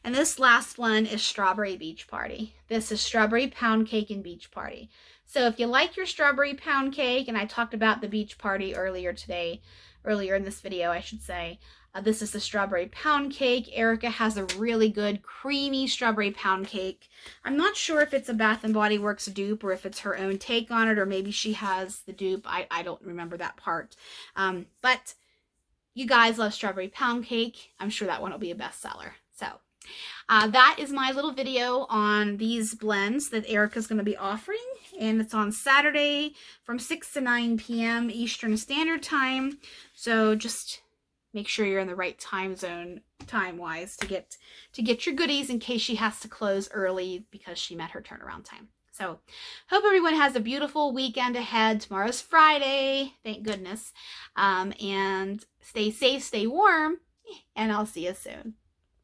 And this last one is strawberry beach party. This is strawberry pound cake and beach party. So if you like your strawberry pound cake, and I talked about the beach party earlier in this video, I should say, this is the strawberry pound cake. Erica has a really good creamy strawberry pound cake. I'm not sure if it's a Bath & Body Works dupe or if it's her own take on it, or maybe she has the dupe. I don't remember that part. But you guys love strawberry pound cake. I'm sure that one will be a bestseller. So that is my little video on these blends that Erica's going to be offering. And it's on Saturday from 6 to 9 p.m. Eastern Standard Time. So just make sure you're in the right time zone, time-wise, to get your goodies in case she has to close early because she met her turnaround time. So, hope everyone has a beautiful weekend ahead. Tomorrow's Friday, thank goodness. And stay safe, stay warm, and I'll see you soon.